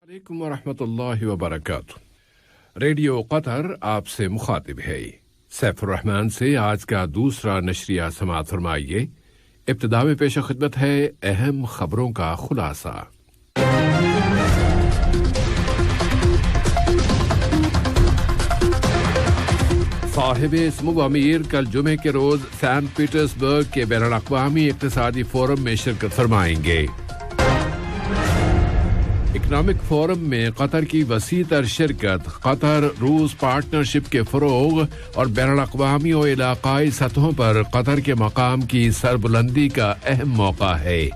वालेकुम वरहमतुल्लाहि वबरकातुह। Radio Qatar आपसे मुखातिब है। सैफुर रहमान से आज का दूसरा नशरिया समाअत फरमाइए। इब्तिदा में पेश खिदमत है अहम खबरों का खुलासा। साहिब स्मुव अमीर कल जुमे के रोज सैंट पीटर्सबर्ग के बैनुल-अक़वामी इक़्तिसादी फोरम में शिरकत फरमाएंगे। इकनॉमिक फोरम में कतर की वसी तर शिरकत कतर रूस पार्टनरशिप के फ़रोग़ और बैनुल-अक़वामी और इलाक़ाई सतहों पर कतर के मकाम की सरबुलंदी का अहम मौका है।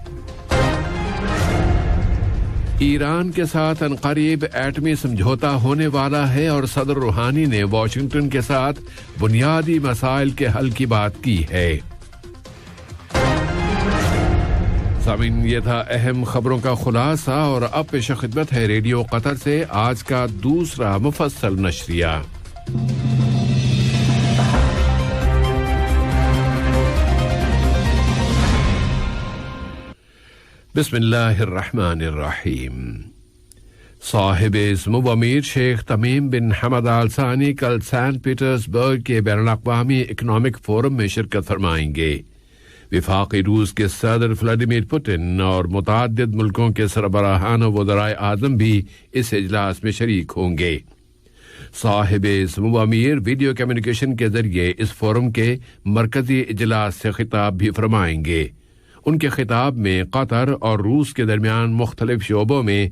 ईरान के साथ अनक़रीब एटमी समझौता होने वाला है और सदर रूहानी ने वाशिंगटन के साथ बुनियादी मसाइल के हल की बात की है। सामीन, ये था अहम खबरों का खुलासा और अब पेश खिदमत है रेडियो कतर से आज का दूसरा मुफस्सल नशरिया। बिस्मिल्लाहिर्रहमानिर्रहीम। साहिब इस्मुव अमीर शेख तमीम बिन हमद आल सानी कल सैंट पीटर्सबर्ग के बैनुल-अक़वामी इकनॉमिक फोरम में शिरकत फरमाएंगे। विफाकी रूस के सदर व्लादिमीर पुतिन और मुतअद्दिद मुल्कों के सरबराहान और वज़राए आज़म भी इस इजलास में शरीक होंगे। साहिब इस्मुव अमीर वीडियो कम्युनिकेशन के जरिए इस फोरम के मरकजी इजलास से खिताब भी फरमाएंगे। उनके खिताब में कतर और रूस के दरमियान मुख्तलिफ शोबों में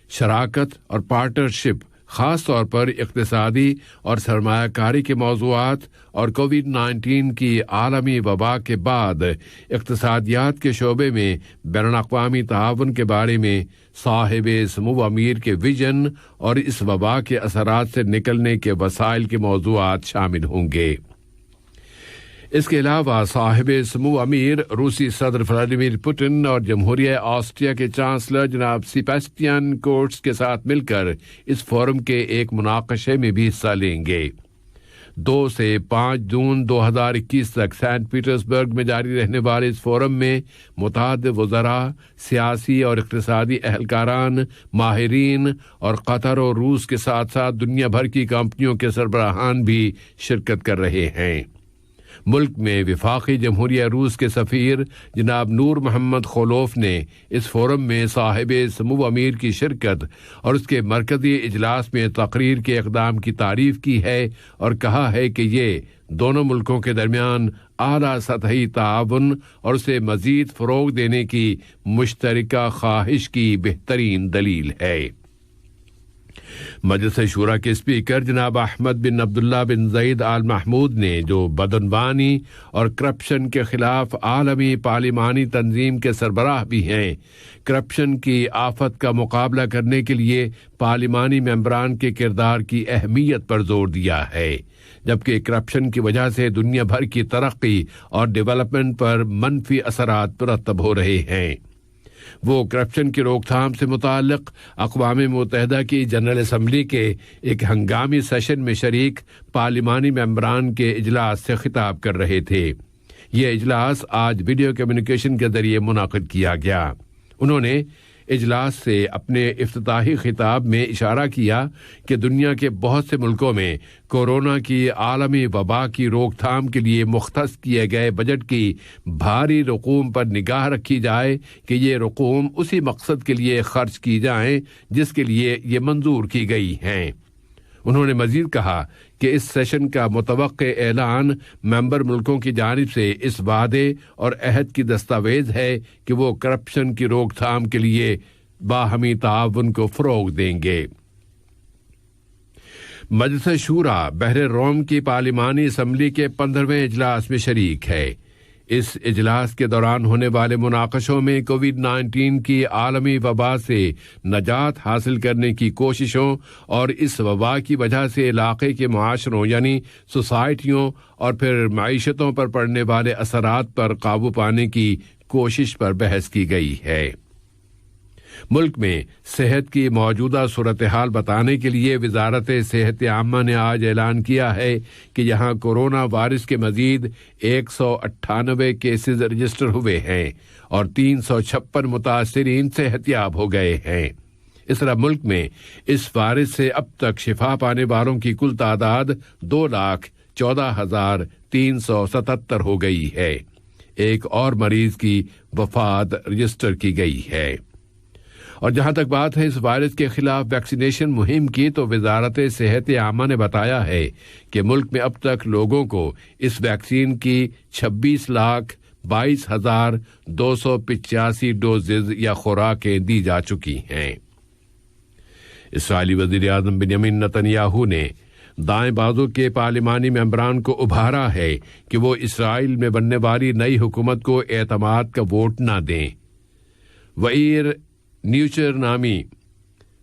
शराकत और पार्टनरशिप, खास तौर पर इक़्तिसादी और सरमायाकारी के मौज़ूआत और कोविड-19 की आलमी वबा के बाद इक़्तिसादियात के शोबे में बैनुल-अक़वामी ताआवुन के बारे में साहिब इस्मुव अमीर के विजन और इस वबा के असरात से निकलने के वसाइल के मौज़ूआत शामिल होंगे। इसके अलावा साहिब इस्मुव अमीर रूसी सदर व्लादिमीर पुतिन और जमहूरिया ऑस्ट्रिया के चांसलर जनाब सेबास्टियन कुर्ज़ के साथ मिलकर इस फोरम के एक मुनाक़शे में भी हिस्सा लेंगे। 2 से 5 जून 2021 तक सैंट पीटर्सबर्ग में जारी रहने वाले इस फोरम में मुतअद्दिद वज़रा, सियासी और इक़्तिसादी अहलकारान, माहिरीन और कतर और रूस के साथ साथ दुनिया भर की कंपनियों के सरबराहान भी शिरकत कर रहे हैं। मुल्क में विफाकी जमहूरिया रूस के सफ़ीर जनाब नूर मोहम्मद खोलोफ ने इस फोरम में साहिब इस्मुव अमीर की शिरकत और उसके मरकज़ी इजलास में तकरीर के इक़दाम की तारीफ़ की है और कहा है कि ये दोनों मुल्कों के दरमियान आला सतही ताआवुन और उसे मज़ीद फ़रोग़ देने की मुश्तरका ख्वाहिश की बेहतरीन दलील है। मजलिस शूरा के स्पीकर जनाब अहमद बिन अब्दुल्ला बिन ज़ईद आल महमूद ने जो बदनबानी और करप्शन के खिलाफ आलमी पार्लिमानी तंजीम के सरबराह भी हैं, करप्शन की आफत का मुकाबला करने के लिए पार्लिमानी मेंबरान के किरदार की अहमियत पर जोर दिया है, जबकि करप्शन की वजह से दुनिया भर की तरक्की और डेवलपमेंट पर मनफी असरात मुरतब हो रहे हैं। वो करप्शन की रोकथाम से मुताल्लिक़ अक़वाम मुत्तहिदा की जनरल असम्बली के एक हंगामी सेशन में शरीक पार्लिमानी मेंबरान के इजलास से खिताब कर रहे थे। ये इजलास आज वीडियो कम्युनिकेशन के जरिए मुनाक़िद किया गया। उन्होंने इजलास से अपने इफ्तिताही खिताब में इशारा किया कि दुनिया के बहुत से मुल्कों में कोरोना की आलमी वबा की रोकथाम के लिए मुख्तस किए गए बजट की भारी रकूम पर निगाह रखी जाए कि ये रकूम उसी मकसद के लिए खर्च की जाएं जिसके लिए ये मंजूर की गई हैं। उन्होंने मजीद कहा कि इस सेशन का मुतवक्के ऐलान मेंबर मुल्कों की जानिब से इस वादे और अहद की दस्तावेज है कि वो करप्शन की रोकथाम के लिए बाहमी ताआवुन को फ़रोग़ देंगे। मजलिस शूरा बहरे रोम की पार्लिमानी असम्बली के 15वें इजलास में शरीक है। इस इजलास के दौरान होने वाले मुनाकशों में कोविड-19 की आलमी वबा से नजात हासिल करने की कोशिशों और इस वबा की वजह से इलाके के मुआशरों यानी सोसाइटियों और फिर मईशतों पर पड़ने वाले असरात पर काबू पाने की कोशिश पर बहस की गई है। मुल्क में सेहत की मौजूदा सूरत हाल बताने के लिए वजारत सेहत आम्मा ने आज ऐलान किया है कि यहाँ कोरोना वायरस के मजीद 198 केसेस रजिस्टर हुए हैं और 356 मुतासरीन सेहतयाब हो गए हैं। اس طرح ملک میں اس وائرس سے اب تک شفا پانے والوں کی کل تعداد 2,14,377 ہو گئی ہے. ایک اور مریض کی وفات رجسٹر کی گئی ہے. اور جہاں تک بات ہے اس وائرس کے خلاف ویکسینیشن مہم کی، تو وزارت صحت عامہ نے بتایا ہے کہ ملک میں اب تک لوگوں کو اس ویکسین کی 26,22,285 ڈوزز یا خوراکیں دی جا چکی ہیں. اسرائیلی وزیر اعظم بنیامین نتن یاہو نے دائیں بازو کے پارلیمانی ممبران کو ابھارا ہے کہ وہ اسرائیل میں بننے والی نئی حکومت کو اعتماد کا ووٹ نہ دیں. وئیر نیوچر نامی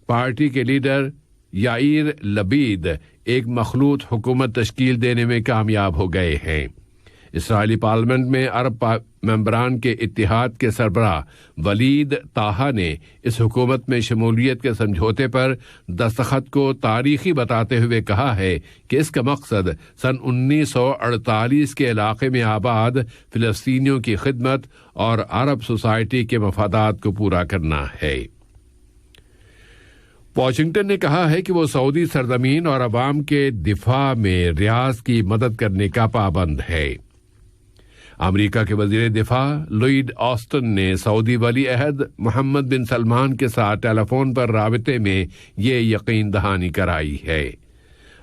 پارٹی کے لیڈر یائیر لبید ایک مخلوط حکومت تشکیل دینے میں کامیاب ہو گئے ہیں. اسرائیلی پارلیمنٹ میں عرب ممبران کے اتحاد کے سربراہ ولید طاہا نے اس حکومت میں شمولیت کے سمجھوتے پر دستخط کو تاریخی بتاتے ہوئے کہا ہے کہ اس کا مقصد سن 1948 کے علاقے میں آباد فلسطینیوں کی خدمت اور عرب سوسائٹی کے مفادات کو پورا کرنا ہے. واشنگٹن نے کہا ہے کہ وہ سعودی سرزمین اور عوام کے دفاع میں ریاض کی مدد کرنے کا پابند ہے. امریکہ کے وزیر دفاع لوئڈ آسٹن نے سعودی ولی عہد محمد بن سلمان کے ساتھ ٹیلی فون پر رابطے میں یہ یقین دہانی کرائی ہے.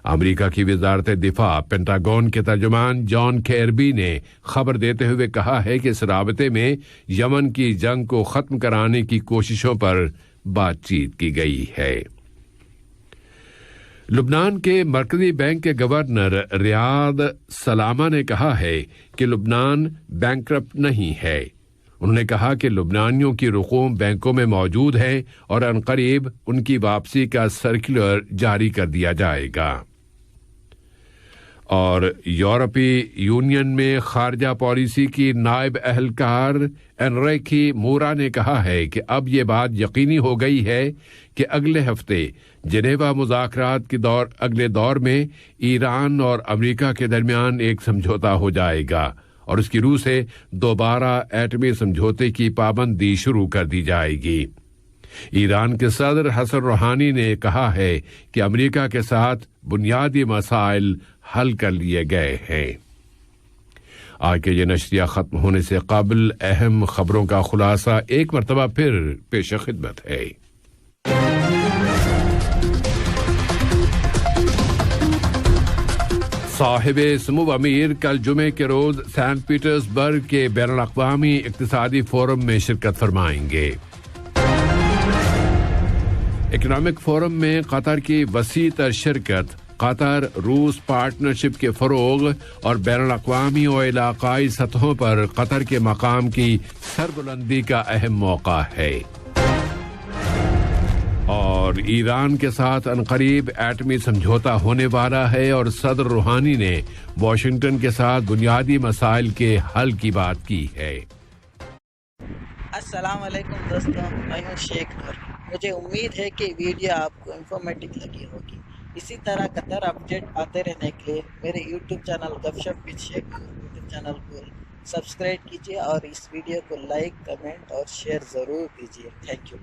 امریکہ کی وزارت دفاع پینٹاگون کے ترجمان جان کیربی نے خبر دیتے ہوئے کہا ہے کہ اس رابطے میں یمن کی جنگ کو ختم کرانے کی کوششوں پر بات چیت کی گئی ہے. لبنان کے مرکزی بینک کے گورنر ریاض سلامہ نے کہا ہے کہ لبنان بینکرپٹ نہیں ہے. انہوں نے کہا کہ لبنانیوں کی رقوم بینکوں میں موجود ہے اور عنقریب ان کی واپسی کا سرکولر جاری کر دیا جائے گا. اور یورپی یونین میں خارجہ پالیسی کی نائب اہلکار انریکی مورا نے کہا ہے کہ اب یہ بات یقینی ہو گئی ہے کہ اگلے ہفتے جنیوا مذاکرات کے اگلے دور میں ایران اور امریکہ کے درمیان ایک سمجھوتا ہو جائے گا اور اس کی روح سے دوبارہ ایٹمی سمجھوتے کی پابندی شروع کر دی جائے گی. ایران کے صدر حسن روحانی نے کہا ہے کہ امریکہ کے ساتھ بنیادی مسائل حل کر لیے گئے ہیں. آج کے یہ نشریہ ختم ہونے سے قبل اہم خبروں کا خلاصہ ایک مرتبہ پھر پیش خدمت ہے. صاحب سمو امیر کل جمعے کے روز سینٹ پیٹرز برگ کے بین الاقوامی اقتصادی فورم میں شرکت فرمائیں گے. اکنامک فورم میں قطر کی وسیع تر شرکت قطر روس پارٹنرشپ کے فروغ اور بین الاقوامی و علاقائی سطحوں پر قطر کے مقام کی سربلندی کا اہم موقع ہے. اور ایران کے ساتھ عنقریب ایٹمی سمجھوتا ہونے والا ہے اور صدر روحانی نے واشنگٹن کے ساتھ بنیادی مسائل کے حل کی بات کی ہے. السلام علیکم دوستوں، میں ہوں شیخ نور. مجھے امید ہے کہ ویڈیو آپ کو انفارمیٹو لگی ہوگی. اسی طرح قطر اپڈیٹ آتے رہنے کے لیے میرے یوٹیوب چینل گپ ship with Sheikh Noor YouTube channel کو سبسکرائب کیجیے اور اس ویڈیو کو لائک، کمنٹ اور شیئر ضرور کیجیے. Thank you.